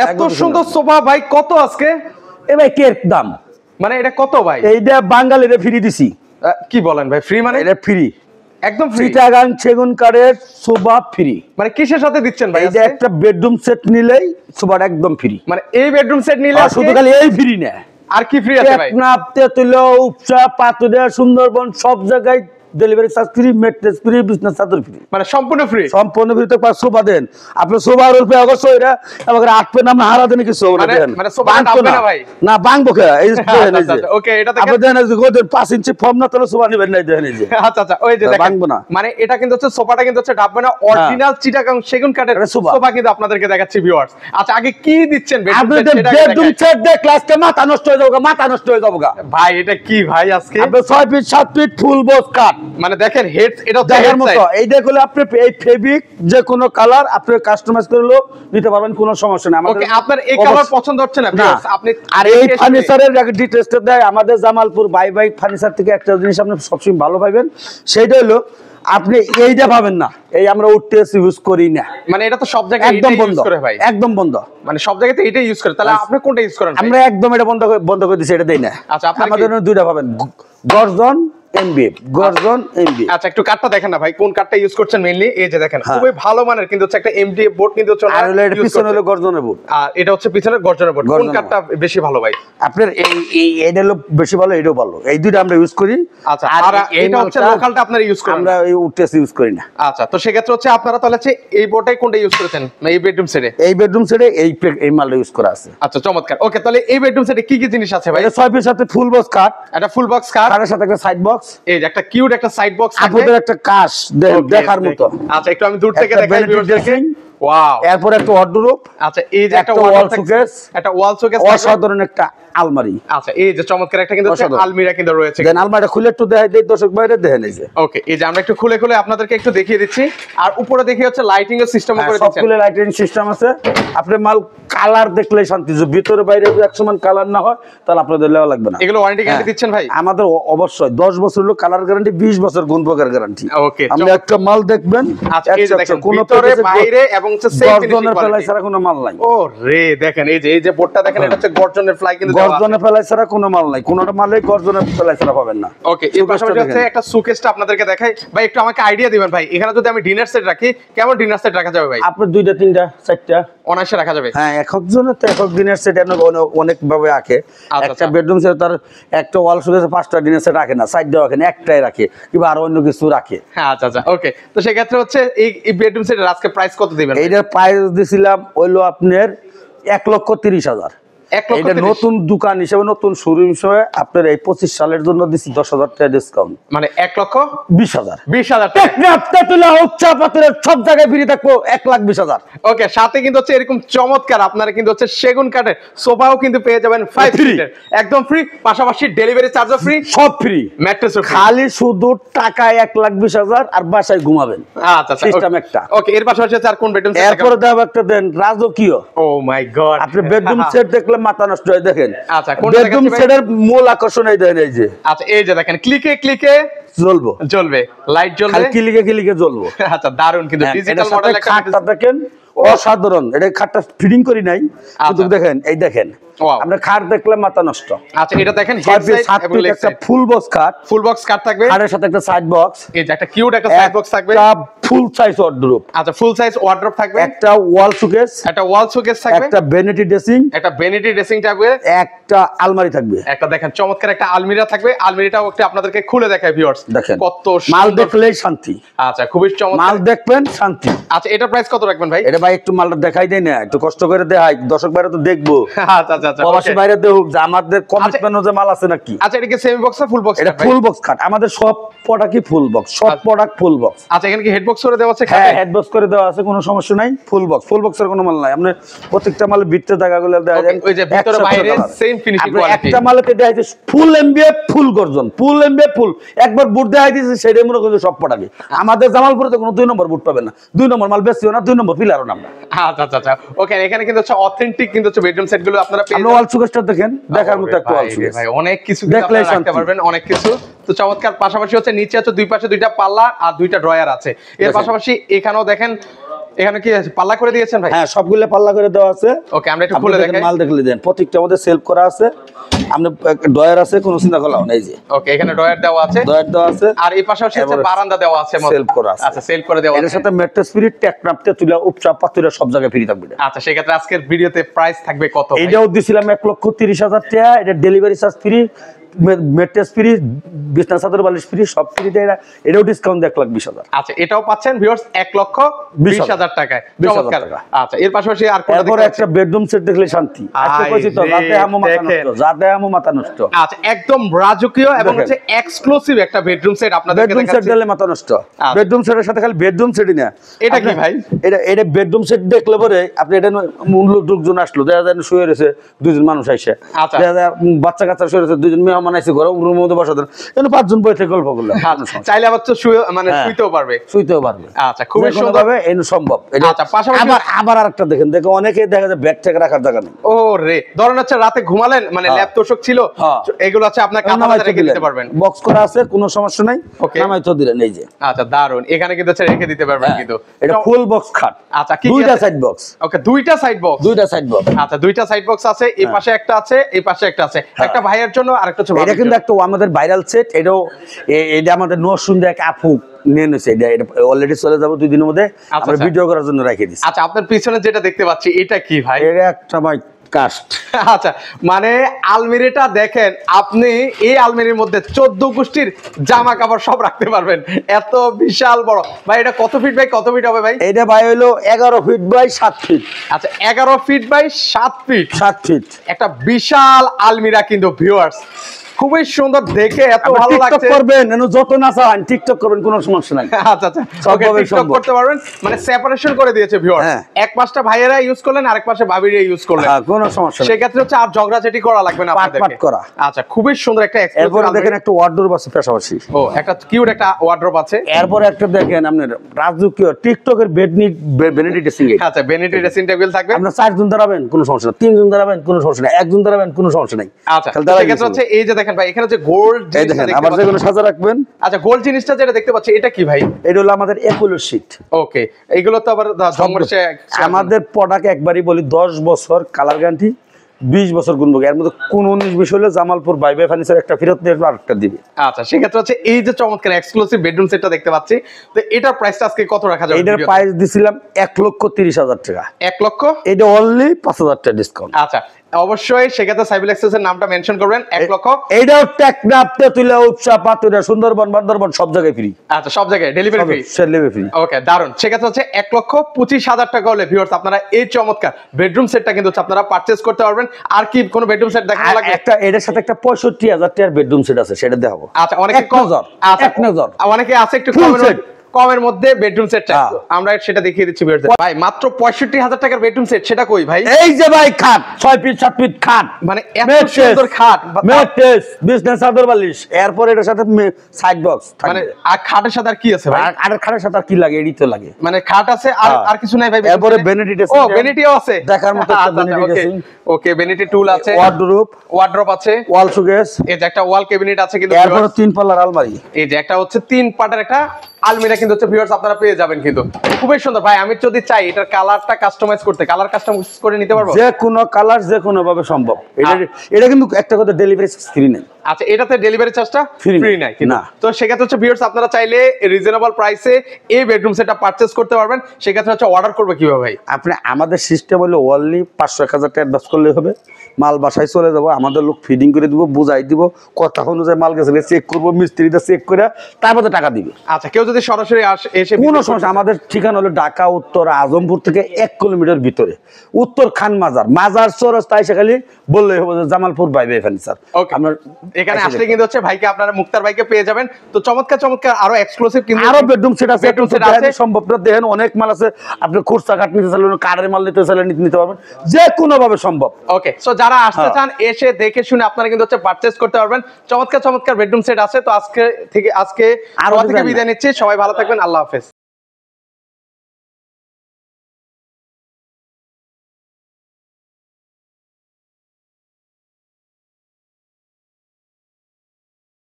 এত সুন্দর সোফা ভাই কত আজকে? এ ভাই কে দাম, মানে এটা কত ভাই? এইটা বাঙালিরা ফ্রি দিছি। কি বলেন ভাই, ফ্রি মানে? এটা ফ্রি, একদম ফ্রি। চিটাগাং সেগুন কাঠের সোফা ফ্রি। মানে কিসের সাথে দিচ্ছেন ভাই? এইটা একটা বেডরুম সেট নিলেই সোফাটা একদম ফ্রি। মানে এই বেডরুম সেট নিলে শুধু খালি এই ফ্রি না, আর কি ফ্রি আছে ভাই? টেকনাফ, তেতুলিয়া, উপসা, পাতুরিয়া, সুন্দরবন সব জায়গায় delivery charge free, mattress free, বিছনা চাদর ফ্রি, মানে সম্পূর্ণ ফ্রি। সম্পূর্ণ ফ্রি। তো সোফা দেন আপনি, সোফা আর রুপে অবশ্য এটা আমাদের 8 পেন আমরা হারা দেন কিছু মানে সোফা দাম না ভাই, না বাংবো কে এই যে ওকে এটা আপনি দেন যে গোদের 5 ইঞ্চি ফর্ম না তাহলে সোফা নেবেন না, দেন এই যে আচ্ছা আচ্ছা ওই যে দেখেন বাংবো না। মানে এটা কিন্তু হচ্ছে সোফাটা কিন্তু হচ্ছে ডাববে না, অরিজিনাল চিটাগাং সেগুন কাঠের সোফা কিন্তু আপনাদেরকে দেখাচ্ছি ভিউয়ার্স। আচ্ছা আগে কি দিচ্ছেন বেডরুম সেট দেখ ক্লাসকে মাথা নষ্ট হয়ে যাবে, মাথা নষ্ট হয়ে যাবে ভাই। এটা কি ভাই আজকে? আপনি 6 feet 7 feet full box cut, মানে দেখেন হেড, এটা দেখার মতো। এইটা করলে আপনি এই ফেব্রিক যে কোনো কালার আপনি কাস্টমাইজ করলেও নিতে পারবেন, কোনো সমস্যা নেই। ওকে আপনার এই কালার পছন্দ হচ্ছে না আপনি, আর এই ফার্নিচারের ডিটেইলসটা দেয় আমাদের জামালপুর বাই বাই ফার্নিচার থেকে। একটা জিনিস আপনি সবসময় ভালো পাবেন, সেইটা হলো আপনি এইটা পাবেন না, এই আমরা উডটেস ইউজ করি না। মানে এটা তো সব জায়গায় একদম বন্ধ করে ভাই, একদম বন্ধ। মানে সব জায়গাতে এটাই ইউজ করে, তাহলে আপনি কোনটা ইউজ করেন? আমরা একদম এটা বন্ধ করে দিছি, এটা দেই না। আচ্ছা আমাদের দুইটা পাবেন, গর্জন এমবিএফ, গর্জন এমবিএফ। আচ্ছা একটু কাটটা দেখেন না ভাই, কোন কাটটা ইউজ করছেন মেইনলি? এই যে দেখেন খুবই ভালো মানের কিন্তু হচ্ছে একটা এমডিএফ বোর্ড কিন্তু হচ্ছে, আর এটা পিছনে হলো গর্জনের বোর্ড, আর এটা হচ্ছে পিছনের গর্জনের বোর্ড। কোন কাটটা বেশি ভালো ভাই? আপনার এই এটা হলো বেশি ভালো, এটাও ভালো, এই দুইটা আমরা ইউজ করি। আচ্ছা আর এটা হচ্ছে লোকালটা আপনারা ইউজ করেন? আমরা এই উডটেস ইউজ করি না। আচ্ছা তো সেক্ষেত্রে হচ্ছে আপনারা তাহলে হচ্ছে এই বোর্ডটাই কোনটা ইউজ করেছেন এই বেডরুম সেটে? এই বেডরুম সেটে এই মালটা ইউজ করা আছে। আচ্ছা চমৎকার। ওকে তাহলে এই বেডরুম সেটে কি কি জিনিস আছে ভাই? এটা 6 পিস সাথে ফুল বক্স কাট, এটা ফুল বক্স কাট, তার সাথে একটা সাইড বক্স, এই যে একটা কিউট একটা সাইড বক্স, আপনাদের একটা কাশ দেখার মতো। আচ্ছা একটু আমি দূর থেকে দেখাই ভিউয়ারদেরকে। ওয়াও, এরপর একটা ওয়ার্ডরোব। আচ্ছা এই যে একটা ওয়াল শোকেস, একটা ওয়াল শোকেস, অসাধারণ একটা আলমারি। আচ্ছা এই যে চমৎকার একটা কিন্তু আলমিরা কিন্তু রয়েছে। দেন আলমারিটা খুলে একটু দেখাই দেই দর্শক ভাইরা, দেখেন এই যে। ওকে এই যে আমরা একটু খুলে আপনাদেরকে একটু দেখিয়ে দিচ্ছি, আর উপরে দেখি হচ্ছে লাইটিং এর সিস্টেম করে দিয়েছেন। সবগুলো লাইটিং সিস্টেম আছে। আপনি মাল কালার দেখলেই শান্তি, যে ভিতরে বাইরে যদি একসমান কালার না হয় তাহলে আপনাদের লেওয়া লাগবে না। এগুলো ওয়ারেন্টি গ্যারান্টি দিচ্ছেন ভাই? আমাদের অবশ্যই 10 বছর হলো কালার গ্যারান্টি, 20 বছর গুণপোকার গ্যারান্টি। ওকে আপনি একটা মাল দেখবেন, আচ্ছা এই যে দেখেন ভিতরে বাইরে এবং সেম গর্জনের ফেলাই ছাড়া কোনো মাল নাই। ও রে দেখেন এই যে বোর্ডটা দেখেন, এটা হচ্ছে গর্জনের ফ্লাই কিন্তু দেওয়া আছে। গর্জনের ফেলাই ছাড়া কোনো মাল নাই, কোনোটা মালে গর্জনের ফেলাই ছাড়া পাবেন না। ওকে এই পাশাপাশি হচ্ছে একটা শোকেসটা আপনাদেরকে দেখাই ভাই, একটু আমাকে আইডিয়া দিবেন ভাই, এখানে যদি আমি ডিনার সেট রাখি কেমন ডিনার সেট রাখা যাবে ভাই? আপনি 2টা 3টা 4টা অনায়াসে রাখা যাবে। হ্যাঁ, একজনের তো একক ডিনার সেট অনেক ভাবে রাখে। একটা বেডরুম সেট তার একটা ওয়াল শোকেসে 5টা ডিনার সেট রাখে না, সাইডে রাখে না, একটাই রাখে, কিংবা আরো অন্য কিছু রাখে। হ্যাঁ আচ্ছা আচ্ছা ওকে। তো সেই ক্ষেত্রে হচ্ছে এই বেডরুম সেটের আজকে প্রাইস কত দিবেন? এইটার প্রাইস দিছিলাম হইলো আপনার 1,30,000। এটা নতুন দোকান হিসেবে, নতুন শোরুম হিসেবে আপনার এই 25 সালের জন্য দিছি 10,000 টাকা ডিসকাউন্ট, মানে 1,20,000 সব জায়গায় ফ্রি থাকবো 1,20,000। ওকে সাথে কিন্তু হচ্ছে এরকম চমৎকার আপনারা কিন্তু হচ্ছে সেগুন কাঠের সোফাও কিন্তু পেয়ে যাবেন 5 সিটের একদম ফ্রি, পাশাপাশি ডেলিভারি চার্জও ফ্রি, সব ফ্রি, ম্যাট্রেসও ফ্রি। খালি শুধু টাকা 1,20,000 আর বাসায় ঘুমাবেন। আচ্ছা সিস্টেম একটা। ওকে এর পাশাপাশি আর কোন বেডরুম সেট? এরপর দাও একটা দেন রাজকীয়। ও মাই গড, আপনি বেডরুম সেট দেখলে মাথা নষ্ট হয়। দেখেন আচ্ছা কোন বেডরুম সেটের মূল আকর্ষণ এই দেখেন, এই যে। আচ্ছা এই যে দেখেন ক্লিকে জ্বলবে লাইট জ্বলবে, খালি ক্লিকে জ্বলবে। আচ্ছা দারুন কিন্তু ডিজিটাল মডেল একটা খাটটা দেখেন অসাধারণ। এটা খাটটা ফিটিং করি নাই, কিন্তু দেখেন এই দেখেন আমরা খাট দেখলে মাথা নষ্ট। আচ্ছা এটা দেখেন হেড সাইড এবং লেগ সাইড, ফুল বক্স খাট থাকবে, খাটের সাথে একটা সাইড বক্স, এই যে একটা কিউট একটা সাইড বক্স থাকবে, একটা ফুল সাইজ ওয়ার্ডরোব। আচ্ছা ফুল সাইজ ওয়ার্ডরোব থাকবে, একটা ওয়াল শোকেস থাকবে, একটা ভ্যানিটি ড্রেসিং থাকবে, একটা আলমারি থাকবে, একটা দেখেন চমৎকার একটা আলমিরা থাকবে। আলমিরাটাও একটু আপনাদেরকে খুলে দেখাই ভিউয়ার্স, দেখেন কত মাল দেখলেই শান্তি। আচ্ছা খুবই চমৎকার, মাল দেখবেন শান্তি। আচ্ছা এটা প্রাইস কত রাখবেন ভাই? এটা ভাই একটু মালটা দেখাই দেই না, একটু কষ্ট করে দেখাই, দর্শক বাইরে তো দেখবো। আচ্ছা আচ্ছা প্রবাসী বাইরে দেখুক যে আমাদের কমিটমেন্ট যে মাল আছে নাকি। আচ্ছা এটা কি সেমি বক্স না ফুল বক্স? এটা ফুল বক্স খাট, আমাদের সব প্রোডাক্টই ফুল বক্স, সব প্রোডাক্ট ফুল বক্স। আচ্ছা এখানে কি হেড বক্স করে দেওয়া আছে? হ্যাঁ হেড বক্স করে দেওয়া আছে, কোনো সমস্যা নাই। ফুল বক্সের কোনো মাল নাই, আপনি প্রত্যেকটা মালের ভিতরে জায়গাগুলো দেওয়া যায়, ওই যে ভিতরে বাইরে সেম ফিনিশিং কোয়ালিটি। একটা মালেতে দেখাই দিছে ফুল এমবিএফ ফুল গর্জন, ফুল এমবিএফ ফুল, একবার বুট দেখাই দিছে সেটাই মনে করছে সব প্রোডাক্ট। আমাদের জামালপুরে তো কোনো 2 নম্বর বুট পাবেন না, 2 নম্বর মাল বেশিও না, 2 নম্বর পিলারও না আমরা। আচ্ছা আচ্ছা আচ্ছা ওকে এখানে কিন্তু হচ্ছে অথেন্টিক কিন্তু হচ্ছে বেডরুম সেট গুলো আপনারা পেয়ে যাবেন। ওয়াল শোকেসটা দেখেন, দেখার মতো একটা ওয়াল শোকেস ভাই, অনেক কিছু দেখলে রাখতে পারবেন, অনেক কিছু। তো চমৎকার, পাশাপাশি হচ্ছে নিচে আছে দুই পাশে 2টা পাল্লা আর 2টা ড্রয়ার আছে। এর পাশাপাশি এখানেও দেখেন এখানে কি আছে পাল্লা করে দিয়েছেন ভাই? হ্যাঁ সবগুলো পাল্লা করে দেওয়া আছে। ওকে আমরা একটু খুলে দেখাই। মাল দেখলে দেন, প্রত্যেকটা আমাদের সেলফ করা আছে, আমরা ডয়ার আছে, কোনো চিন্তা করলাম না। এই যে ওকে এখানে ডয়ার দেওয়া আছে, ডয়ার দেওয়া আছে, আর এই পাশে হচ্ছে বারান্দা দেওয়া আছে, সেলফ করা আছে। আচ্ছা সেলফ করে দেওয়া আছে। এর সাথে ম্যাট্রেস ফ্রি, টেকনাপতে তুলা, উপচাপ পাতুরা সব জায়গায় ফ্রি থাকবে। আচ্ছা সেই ক্ষেত্রে আজকের ভিডিওতে প্রাইস থাকবে কত ভাই? এটাও দিছিলাম 1,30,000 টাকা, এটা delivery charge free, mattress free, বিছনা চাদর বালিশ ফ্রি, সব ফ্রি দেয়। এটাও ডিসকাউন্ট 1,20,000। আচ্ছা এটাও পাচ্ছেন ভিউয়ার্স 1,20,000 টাকায়। 20,000 টাকা। আচ্ছা এর পাশাপাশি আর কোন এরপর একটা বেডরুম সেট দেখলে শান্তি। আজকে কইছি তো যাতে আমো মাথা নষ্ট, যাতে আমো মাথা নষ্ট। আচ্ছা একদম রাজকীয় এবং হচ্ছে এক্সক্লুসিভ একটা বেডরুম সেট আপনাদেরকে বেডরুম সেট দেখাচ্ছি। দিলে মাথা নষ্ট। বেডরুম সেটের সাথে খালি বেডরুম সেটই না। এটা কি ভাই? এটা বেডরুম সেট দেখলে পরে আপনি এটা মূল্য লোকজন আসলো, দেখা যায় শুয়ে রয়েছে দুজন মানুষ আইসে, আচ্ছা। দেখা যায় বাচ্চা কাচ্চা শুয়ে রয়েছে, দুজন মেহমান আইসে ঘরে রুমের মধ্যে বসা দেন, এখানে 5 জন বসে গল্প করলাম, চাইলে আবার তো মানে শুইতেও পারবে। শুইতেও পারবে। আচ্ছা খুবই সুন্দর ভাবে এটা সম্ভব। আচ্ছা পাশাপাশি আবার আরেকটা দেখেন, দেখো অনেকে দেখা যায় ব্যাগ ট্যাগ রাখার জায়গা নেই। ও রে, ধরেন হচ্ছে রাতে ঘুমালেন, মানে ল্যাপ তোষক ছিল, এগুলো হচ্ছে আপনার কাঁথাতে রেখে দিতে পারবেন। বক্স করা আছে, কোনো সমস্যা নাই, নামাই তো দিলেন। এই যে আচ্ছা দারুন, এখানে কিন্তু হচ্ছে রেখে দিতে পারবেন কিন্তু। এটা ফুল বক্স খাট। আচ্ছা কি দুইটা সাইড বক্স। ওকে দুইটা সাইড বক্স, দুইটা সাইড বক্স। আচ্ছা দুইটা সাইড বক্স আছে, এই পাশে একটা আছে, এই পাশে একটা আছে, একটা ভাইয়ের জন্য আর একটা হচ্ছে এটা কিন্তু একটা আমাদের ভাইরাল সেট। এটাও এটা আমাদের নরসুন্দর এক আপু নিয়ে নিছে, এটা অলরেডি চলে যাবো 2 দিনের মধ্যে, আমরা ভিডিও করার জন্য রেখে দিছি। আচ্ছা আপনার পিছনে যেটা দেখতে পাচ্ছি এটা কি ভাই? এটা একটা ভাই কাস্ট। আচ্ছা মানে আলমিরিটা দেখেন আপনি, এই আলমিরির মধ্যে 14 গোষ্ঠীর জামা কাপড় সব রাখতে পারবেন, এত বিশাল বড়। ভাই এটা কত ফিট বাই কত ফিট হবে ভাই? এটা ভাই হলো 11 ফিট বাই 7 ফিট। আচ্ছা 11 ফিট বাই 7 ফিট, 7 ফিট একটা বিশাল আলমিরা কিন্তু ভিউয়ার্স, খুবই সুন্দর দেখে, এত ভালো লাগছে। টিকটক করবেন, যত না চান টিকটক করবেন, কোনো সমস্যা নাই। আচ্ছা আচ্ছা ওকে টিকটক করতে পারবেন, মানে সেপারেশন করে দিয়েছে ভিউয়ার্স। এক পাশটা ভাইয়েরা ইউজ করলেন, আরেক পাশে ভাবিরা ইউজ করলেন, কোনো সমস্যা নাই। সেই ক্ষেত্রে হচ্ছে আর ঝগড়াঝাটি করা লাগবে না আপনাদেরকে। আচ্ছা খুবই সুন্দর একটা এক্সপ্রেশন। এরপর দেখেন একটা ওয়ার্ডরোব আছে পাশাপাশি। ও একটা কিউট একটা ওয়ার্ডরোব আছে। এরপর একটা দেখেন আপনার রাজকীয় টিকটকের ভ্যানিটি ড্রেসিং টেবিল। আচ্ছা ভ্যানিটি ড্রেসিং টেবিল থাকবে। আপনারা 4 জন দাঁড়াবেন কোনো সমস্যা নাই, 3 জন দাঁড়াবেন কোনো সমস্যা নাই, 1 জন দাঁড়াবেন কোনো সমস্যা নাই। আচ্ছা সেই ক্ষেত্রে হচ্ছে এই যে দেখেন ভাই, এখানে যে গোল্ড এই দেখেন আবার যেগুলো সাজা রাখবেন। আচ্ছা গোল্ড জিনিসটা যেটা দেখতে পাচ্ছি এটা কি ভাই? এটা হলো আমাদের একুলো শীট। ওকে এইগুলো তো আবার জঙ্গলে আমাদের প্রোডাক্ট একবারই বলি 10 বছর কালার গ্যারান্টি, 20 বছর গুনবো। এর মধ্যে কোন 19 20 হলে জামালপুর বাই বাই ফার্নিচার একটা ফেরত দিয়ে আরেকটা দিবে। আচ্ছা সেক্ষেত্রে হচ্ছে এই যে চমৎকার এক্সক্লুসিভ বেডরুম সেটটা দেখতে পাচ্ছি, তো এটার প্রাইসটা আজকে কত রাখা যাবে? এটার প্রাইস দিছিলাম 1,30,000 টাকা। 1 লক্ষ? এটা অনলি 5,000 টাকা ডিসকাউন্ট। আচ্ছা অবশ্যই সেক্ষেত্রে সাইবেল এক্সেসের নামটা মেনশন করবেন। 1 লক্ষ। এইটাও টেকনাপতে তুলে উপচা পাতুরা সুন্দরবন বান্দরবন সব জায়গায় ফ্রি। আচ্ছা সব জায়গায় delivery free. Delivery free. Okay দারুন, সেক্ষেত্রে হচ্ছে 1,25,000 টাকা হলে ভিউয়ার্স আপনারা এই চমৎকার বেডরুম সেটটা কিন্তু আপনারা পারচেজ করতে পারবেন। আর কি কোন বেডরুম সেট দেখানো লাগবে? একটা এটার সাথে একটা 65,000 টাকার বেডরুম সেট আছে, সেটা দেখাবো। আচ্ছা অনেকে এক নজর অনেকে আছে একটু Full কমের মধ্যে বেডরুম সেট চাই, আমরা সেটা দেখিয়ে দিচ্ছি ভিউয়ার্স। ভাই মাত্র 65,000 টাকার বেডরুম সেট, সেটা কই ভাই? এই যে ভাই খাট 6 ফিট 7 ফিট খাট, মানে এত সুন্দর খাট, ম্যাট্রেস, বিছনা চাদর বালিশ, এরপর এটার সাথে সাইড বক্স, মানে আর খাটের সাথে আর কি আছে ভাই? আর খাটের সাথে আর কি লাগে? এডি তো লাগে, মানে খাট আছে আর কিছু নাই ভাই? এরপরে ভ্যানিটি ড্রেসিং। ও ভ্যানিটিও আছে দেখার মতো একটা ভ্যানিটি ড্রেসিং। ওকে ভ্যানিটি টুল আছে, ওয়ার্ডরোব আছে, ওয়াল শোকেস, এই যে একটা ওয়াল ক্যাবিনেট আছে কিন্তু, এরপর 3 পাল্লার আলমারি, এই যে একটা হচ্ছে 3 পার্টের একটা আলমিরা কিন্তু হচ্ছে ভিউয়ার্স আপনারা পেয়ে যাবেন কিন্তু খুবই সুন্দর। ভাই আমি যদি চাই এটার কালারটা কাস্টমাইজ করতে, কালার কাস্টমাইজ করে নিতে পারবো? যে কোনো কালার যে কোনো ভাবে সম্ভব। এটা কিন্তু একটা কথা ডেলিভারি ফ্রি নেই। আচ্ছা এটাতে ডেলিভারি চার্জটা ফ্রি নাই না। তো সেক্ষেত্রে হচ্ছে ভিউয়ার্স আপনারা চাইলে রিজনেবল প্রাইসে এই বেডরুম সেটটা পারচেজ করতে পারবেন। সেক্ষেত্রে হচ্ছে অর্ডার করবে কিভাবে ভাই? আপনি আমাদের সিস্টেম হলো অনলি 500-1000 টাকা অ্যাডভান্স করলে হবে, মাল বাসায় চলে যাবো, আমাদের লোক ফিডিং করে দিব, বুঝাই দিব, কথা অনুযায়ী মাল গেছে চেক করবো, মিস্ত্রিটা চেক করে তারপরে টাকা দিবে। আচ্ছা কেউ যদি সরাসরি এসে কোনো সমস্যা, আমাদের ঠিকানা হলো ঢাকা উত্তর আজমপুর থেকে 1 কিলোমিটার ভিতরে, উত্তর খান মাজার চৌরাস্তা এসে খালি বললেই হবে যে জামালপুর বাই বাই ফার্নিচার। আমরা এখানে আসলে কিন্তু হচ্ছে ভাইকে আপনারা মুক্তার ভাইকে পেয়ে যাবেন। তো চমৎকার আরো এক্সক্লুসিভ কিন্তু আরো বেডরুম সেট আছে, সম্ভব না দেখেন, অনেক মাল আছে। আপনি খুচরা কাঠ নিতে চাইলে, কারের মাল নিতে চাইলে নিতে পারবেন, যে কোনো ভাবে সম্ভব। ওকে সো যারা আসতে চান এসে দেখে শুনে আপনারা কিন্তু হচ্ছে পারচেজ করতে পারবেন। চমৎকার বেডরুম সেট আছে। তো আজকে থেকে বিদায় নিচ্ছি, সবাই ভালো থাকবেন, আল্লাহ হাফেজ।